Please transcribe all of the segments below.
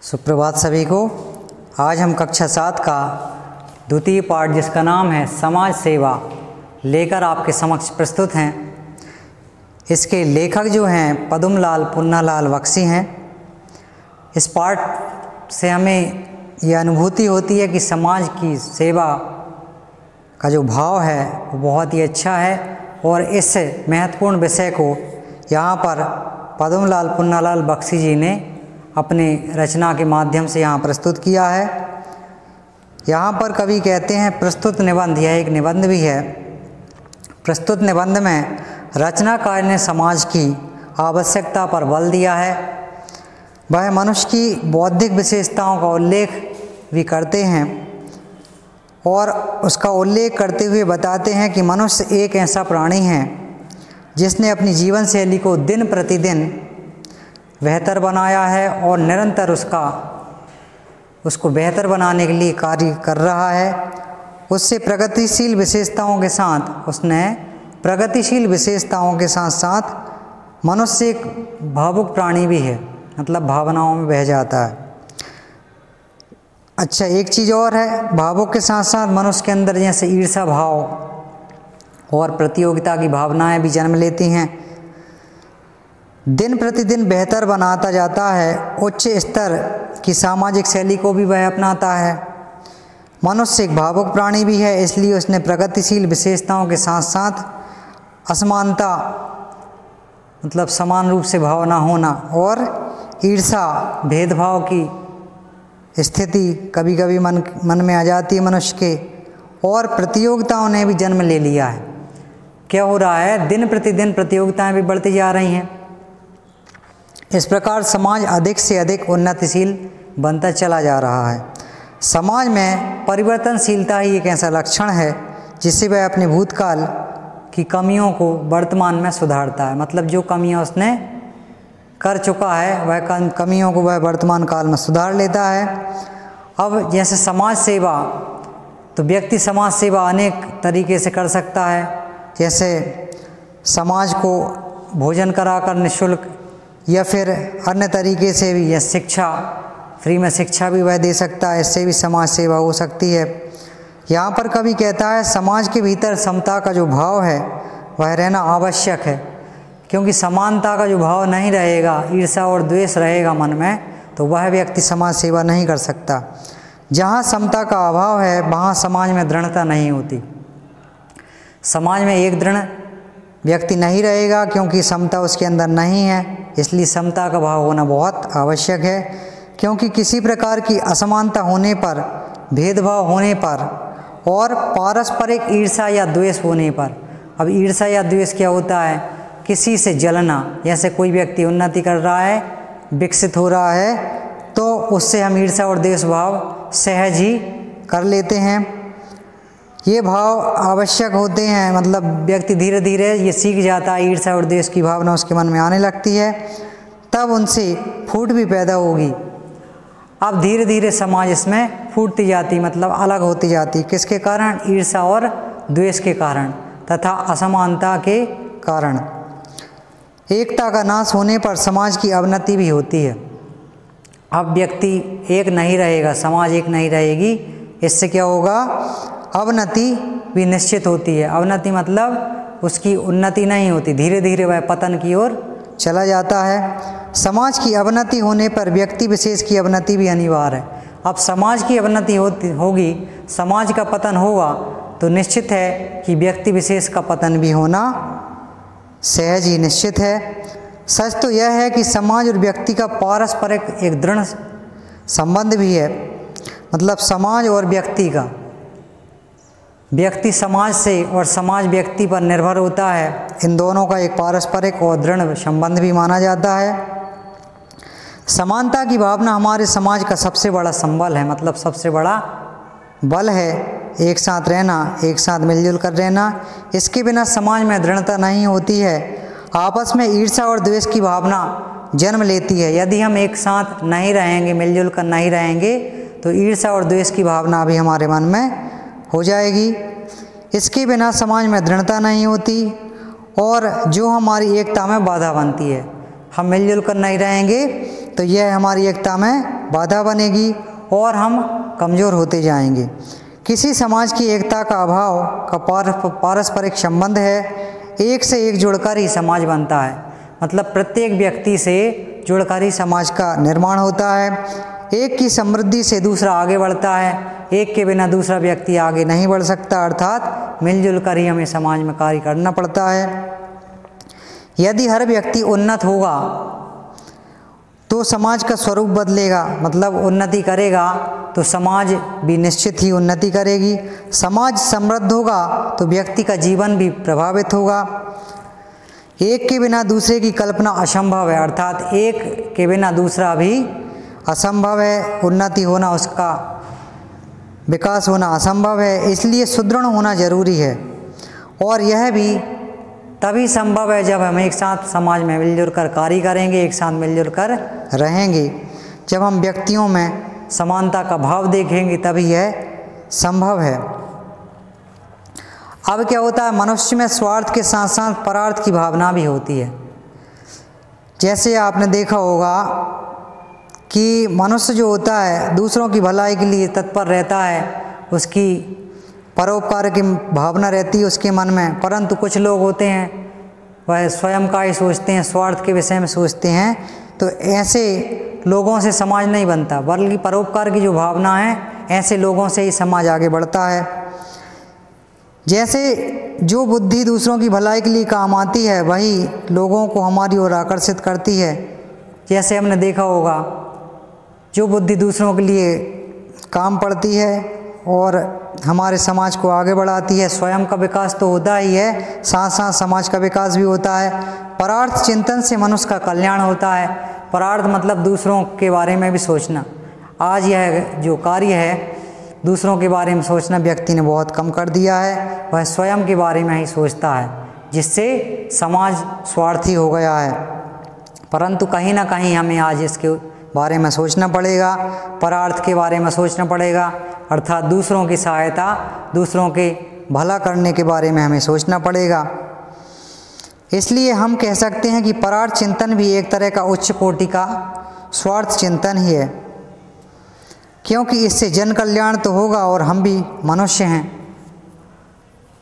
सुप्रभात सभी को। आज हम कक्षा 7 का द्वितीय पाठ जिसका नाम है समाज सेवा लेकर आपके समक्ष प्रस्तुत हैं। इसके लेखक जो हैं पद्मलाल पुन्नालाल बख्शी हैं। इस पाठ से हमें यह अनुभूति होती है कि समाज की सेवा का जो भाव है वो बहुत ही अच्छा है और इस महत्वपूर्ण विषय को यहाँ पर पद्मलाल पुन्नालाल बख्शी जी ने अपने रचना के माध्यम से यहाँ प्रस्तुत किया है। यहाँ पर कवि कहते हैं प्रस्तुत निबंध, यह एक निबंध भी है। प्रस्तुत निबंध में रचनाकार ने समाज की आवश्यकता पर बल दिया है। वह मनुष्य की बौद्धिक विशेषताओं का उल्लेख भी करते हैं और उसका उल्लेख करते हुए बताते हैं कि मनुष्य एक ऐसा प्राणी है जिसने अपनी जीवन शैली को दिन प्रतिदिन बेहतर बनाया है और निरंतर उसको बेहतर बनाने के लिए कार्य कर रहा है। उससे प्रगतिशील विशेषताओं के साथ साथ मनुष्य एक भावुक प्राणी भी है, मतलब भावनाओं में बह जाता है। अच्छा, एक चीज़ और है, भावुक के साथ साथ मनुष्य के अंदर जैसे ईर्ष्या भाव और प्रतियोगिता की भावनाएं भी जन्म लेती हैं। दिन प्रतिदिन बेहतर बनाता जाता है, उच्च स्तर की सामाजिक शैली को भी वह अपनाता है। मनुष्य एक भावुक प्राणी भी है, इसलिए उसने प्रगतिशील विशेषताओं के साथ साथ असमानता मतलब समान रूप से भावना होना और ईर्ष्या भेदभाव की स्थिति कभी कभी मन में आ जाती है मनुष्य के, और प्रतियोगिताओं ने भी जन्म ले लिया है। क्या हो रहा है, दिन प्रतिदिन प्रतियोगिताएं भी बढ़ती जा रही हैं। इस प्रकार समाज अधिक से अधिक उन्नतिशील बनता चला जा रहा है। समाज में परिवर्तनशीलता ही एक ऐसा लक्षण है जिससे वह अपने भूतकाल की कमियों को वर्तमान में सुधारता है। मतलब जो कमियां उसने कर चुका है वह कमियों को वह वर्तमान काल में सुधार लेता है। अब जैसे समाज सेवा, तो व्यक्ति समाज सेवा अनेक तरीके से कर सकता है। जैसे समाज को भोजन कराकर निःशुल्क या फिर अन्य तरीके से भी, या शिक्षा फ्री में शिक्षा भी वह दे सकता है, इससे भी समाज सेवा हो सकती है। यहाँ पर कवि कहता है समाज के भीतर समता का जो भाव है वह रहना आवश्यक है, क्योंकि समानता का जो भाव नहीं रहेगा, ईर्ष्या और द्वेष रहेगा मन में, तो वह व्यक्ति समाज सेवा नहीं कर सकता। जहाँ समता का अभाव है वहाँ समाज में दृढ़ता नहीं होती। समाज में एक दृढ़ व्यक्ति नहीं रहेगा क्योंकि समता उसके अंदर नहीं है। इसलिए समता का भाव होना बहुत आवश्यक है, क्योंकि किसी प्रकार की असमानता होने पर, भेदभाव होने पर और पारस्परिक ईर्ष्या या द्वेष होने पर, अब ईर्ष्या या द्वेष क्या होता है, किसी से जलना। जैसे कोई व्यक्ति उन्नति कर रहा है, विकसित हो रहा है, तो उससे हम ईर्ष्या और द्वेष भाव सहज ही कर लेते हैं। ये भाव आवश्यक होते हैं, मतलब व्यक्ति धीरे धीरे ये सीख जाता है, ईर्ष्या और द्वेष की भावना उसके मन में आने लगती है, तब उनसे फूट भी पैदा होगी। अब धीरे धीरे समाज इसमें फूटती जाती, मतलब अलग होती जाती। किसके कारण? ईर्ष्या और द्वेष के कारण तथा असमानता के कारण। एकता का नाश होने पर समाज की अवनति भी होती है। अब व्यक्ति एक नहीं रहेगा, समाज एक नहीं रहेगी, इससे क्या होगा, अवनति भी निश्चित होती है। अवनति मतलब उसकी उन्नति नहीं होती, धीरे धीरे वह पतन की ओर चला जाता है। समाज की अवनति होने पर व्यक्ति विशेष की अवनति भी अनिवार्य है। अब समाज की अवनति होगी, समाज का पतन होगा, तो निश्चित है कि व्यक्ति विशेष का पतन भी होना सहज ही निश्चित है। सच तो यह है कि समाज और व्यक्ति का पारस्परिक एक दृढ़ संबंध भी है। मतलब समाज और व्यक्ति का, व्यक्ति समाज से और समाज व्यक्ति पर निर्भर होता है। इन दोनों का एक पारस्परिक और दृढ़ संबंध भी माना जाता है। समानता की भावना हमारे समाज का सबसे बड़ा संबल है, मतलब सबसे बड़ा बल है। एक साथ रहना, एक साथ मिलजुल कर रहना, इसके बिना समाज में दृढ़ता नहीं होती है। आपस में ईर्ष्या और द्वेष की भावना जन्म लेती है। यदि हम एक साथ नहीं रहेंगे, मिलजुल कर नहीं रहेंगे, तो ईर्ष्या और द्वेष की भावना भी हमारे मन में हो जाएगी। इसके बिना समाज में दृढ़ता नहीं होती और जो हमारी एकता में बाधा बनती है। हम मिलजुल कर नहीं रहेंगे तो यह हमारी एकता में बाधा बनेगी और हम कमज़ोर होते जाएंगे। किसी समाज की एकता का अभाव का पारस्परिक संबंध है, एक से एक जुड़कर ही समाज बनता है। मतलब प्रत्येक व्यक्ति से जुड़कर ही समाज का निर्माण होता है। एक की समृद्धि से दूसरा आगे बढ़ता है, एक के बिना दूसरा व्यक्ति आगे नहीं बढ़ सकता। अर्थात मिलजुल कर ही हमें समाज में कार्य करना पड़ता है। यदि हर व्यक्ति उन्नत होगा तो समाज का स्वरूप बदलेगा, मतलब उन्नति करेगा तो समाज भी निश्चित ही उन्नति करेगी। समाज समृद्ध होगा तो व्यक्ति का जीवन भी प्रभावित होगा। एक के बिना दूसरे की कल्पना असंभव है, अर्थात एक के बिना दूसरा भी असंभव है। उन्नति होना, उसका विकास होना असंभव है। इसलिए सुदृढ़ होना जरूरी है और यह भी तभी संभव है जब हम एक साथ समाज में मिलजुल कर कार्य करेंगे, एक साथ मिलजुल कर रहेंगे। जब हम व्यक्तियों में समानता का भाव देखेंगे तभी यह संभव है। अब क्या होता है, मनुष्य में स्वार्थ के साथ साथ परार्थ की भावना भी होती है। जैसे आपने देखा होगा कि मनुष्य जो होता है दूसरों की भलाई के लिए तत्पर रहता है, उसकी परोपकार की भावना रहती है उसके मन में। परंतु कुछ लोग होते हैं वह स्वयं का ही सोचते हैं, स्वार्थ के विषय में सोचते हैं। तो ऐसे लोगों से समाज नहीं बनता, बल्कि परोपकार की जो भावना है ऐसे लोगों से ही समाज आगे बढ़ता है। जैसे जो बुद्धि दूसरों की भलाई के लिए काम आती है वही लोगों को हमारी ओर आकर्षित करती है। जैसे हमने देखा होगा जो बुद्धि दूसरों के लिए काम पड़ती है और हमारे समाज को आगे बढ़ाती है, स्वयं का विकास तो होता ही है, साथ साथ समाज का विकास भी होता है। परार्थ चिंतन से मनुष्य का कल्याण होता है। परार्थ मतलब दूसरों के बारे में भी सोचना। आज यह जो कार्य है दूसरों के बारे में सोचना व्यक्ति ने बहुत कम कर दिया है, वह स्वयं के बारे में ही सोचता है, जिससे समाज स्वार्थी हो गया है। परंतु कहीं ना कहीं हमें आज इसके बारे में सोचना पड़ेगा, परार्थ के बारे में सोचना पड़ेगा, अर्थात दूसरों की सहायता, दूसरों के भला करने के बारे में हमें सोचना पड़ेगा। इसलिए हम कह सकते हैं कि परार्थ चिंतन भी एक तरह का उच्च कोटि का स्वार्थ चिंतन ही है, क्योंकि इससे जन कल्याण तो होगा और हम भी मनुष्य हैं।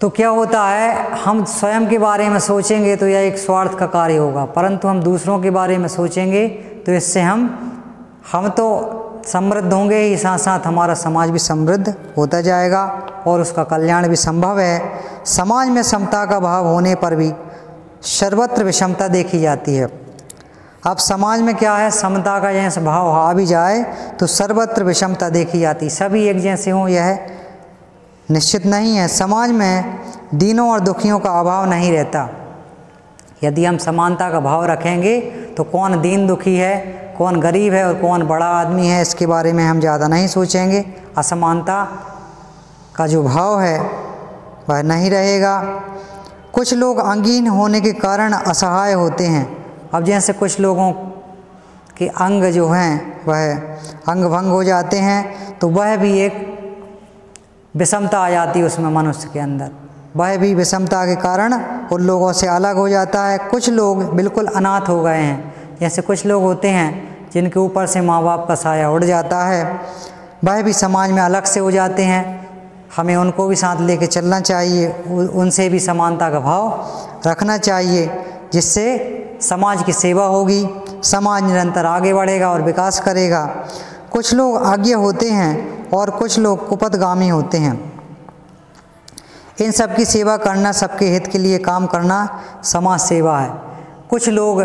तो क्या होता है, हम स्वयं के बारे में सोचेंगे तो यह एक स्वार्थ का कार्य होगा, परंतु हम दूसरों के बारे में सोचेंगे तो इससे हम तो समृद्ध होंगे ही, साथ साथ हमारा समाज भी समृद्ध होता जाएगा और उसका कल्याण भी संभव है। समाज में समता का भाव होने पर भी सर्वत्र विषमता देखी जाती है। अब समाज में क्या है, समता का जैसे भाव आ भी जाए तो सर्वत्र विषमता देखी जाती, सभी एक जैसे हों यह निश्चित नहीं है। समाज में दीनों और दुखियों का अभाव नहीं रहता। यदि हम समानता का भाव रखेंगे तो कौन दीन दुखी है, कौन गरीब है और कौन बड़ा आदमी है, इसके बारे में हम ज़्यादा नहीं सोचेंगे। असमानता का जो भाव है वह नहीं रहेगा। कुछ लोग अंगहीन होने के कारण असहाय होते हैं। अब जैसे कुछ लोगों के अंग जो हैं वह अंग भंग हो जाते हैं तो वह भी एक विषमता आ जाती है उसमें मनुष्य के अंदर, वह भी विषमता के कारण उन लोगों से अलग हो जाता है। कुछ लोग बिल्कुल अनाथ हो गए हैं, जैसे कुछ लोग होते हैं जिनके ऊपर से माँ बाप का साया उड़ जाता है, वह भी समाज में अलग से हो जाते हैं। हमें उनको भी साथ लेके चलना चाहिए, उनसे भी समानता का भाव रखना चाहिए, जिससे समाज की सेवा होगी, समाज निरंतर आगे बढ़ेगा और विकास करेगा। कुछ लोग आज्ञ होते हैं और कुछ लोग कुपथगामी होते हैं। इन सब की सेवा करना, सबके हित के लिए काम करना समाज सेवा है। कुछ लोग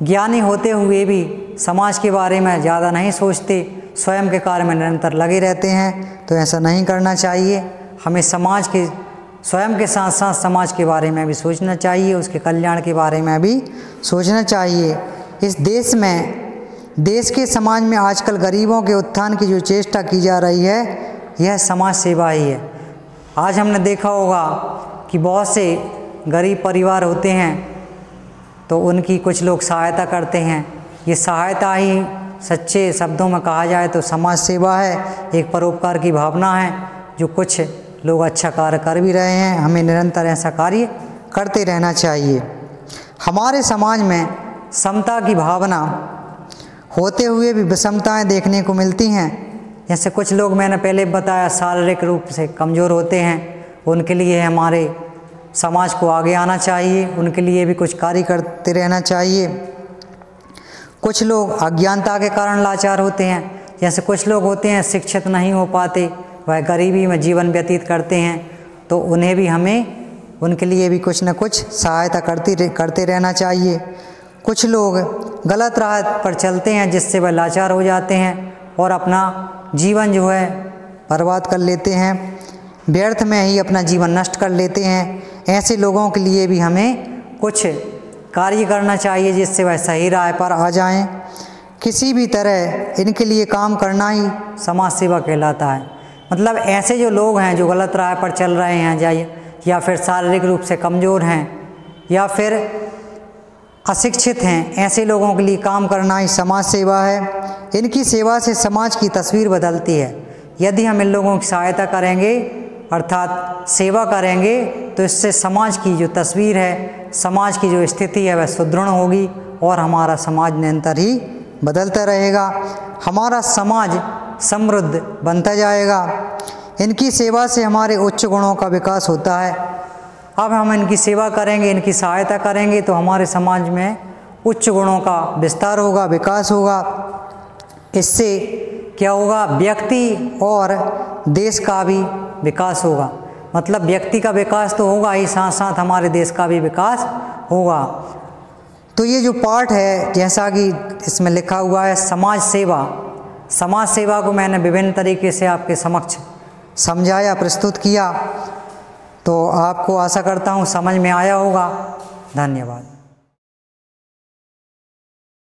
ज्ञानी होते हुए भी समाज के बारे में ज़्यादा नहीं सोचते, स्वयं के कार्य में निरंतर लगे रहते हैं, तो ऐसा नहीं करना चाहिए। हमें समाज के स्वयं के साथ साथ समाज के बारे में भी सोचना चाहिए, उसके कल्याण के बारे में भी सोचना चाहिए। इस देश में, देश के समाज में आजकल गरीबों के उत्थान की जो चेष्टा की जा रही है यह समाज सेवा ही है। आज हमने देखा होगा कि बहुत से गरीब परिवार होते हैं तो उनकी कुछ लोग सहायता करते हैं। ये सहायता ही सच्चे शब्दों में कहा जाए तो समाज सेवा है, एक परोपकार की भावना है, जो कुछ लोग अच्छा कार्य कर भी रहे हैं। हमें निरंतर ऐसा कार्य करते रहना चाहिए। हमारे समाज में समता की भावना होते हुए भी विषमताएं देखने को मिलती हैं। जैसे कुछ लोग, मैंने पहले बताया, शारीरिक रूप से कमज़ोर होते हैं, उनके लिए हमारे समाज को आगे आना चाहिए, उनके लिए भी कुछ कार्य करते रहना चाहिए। कुछ लोग अज्ञानता के कारण लाचार होते हैं। जैसे कुछ लोग होते हैं शिक्षित नहीं हो पाते, वह गरीबी में जीवन व्यतीत करते हैं, तो उन्हें भी हमें उनके लिए भी कुछ न कुछ सहायता करते रहना चाहिए। कुछ लोग गलत राह पर चलते हैं जिससे वह लाचार हो जाते हैं और अपना जीवन जो है बर्बाद कर लेते हैं, व्यर्थ में ही अपना जीवन नष्ट कर लेते हैं। ऐसे लोगों के लिए भी हमें कुछ कार्य करना चाहिए जिससे वह सही राह पर आ जाएं। किसी भी तरह इनके लिए काम करना ही समाज सेवा कहलाता है। मतलब ऐसे जो लोग हैं जो गलत राह पर चल रहे हैं, या फिर शारीरिक रूप से कमज़ोर हैं, या फिर अशिक्षित हैं, ऐसे लोगों के लिए काम करना ही समाज सेवा है। इनकी सेवा से समाज की तस्वीर बदलती है। यदि हम इन लोगों की सहायता करेंगे, अर्थात सेवा करेंगे, तो इससे समाज की जो तस्वीर है, समाज की जो स्थिति है, वह सुदृढ़ होगी और हमारा समाज निरंतर ही बदलता रहेगा। हमारा समाज समृद्ध बनता जाएगा। इनकी सेवा से हमारे उच्च गुणों का विकास होता है। अब हम इनकी सेवा करेंगे, इनकी सहायता करेंगे, तो हमारे समाज में उच्च गुणों का विस्तार होगा, विकास होगा। इससे क्या होगा, व्यक्ति और देश का भी विकास होगा। मतलब व्यक्ति का विकास तो होगा ही, साथ साथ हमारे देश का भी विकास होगा। तो ये जो पाठ है, जैसा कि इसमें लिखा हुआ है समाज सेवा, समाज सेवा को मैंने विभिन्न तरीके से आपके समक्ष समझाया, प्रस्तुत किया। तो आपको आशा करता हूँ समझ में आया होगा। धन्यवाद।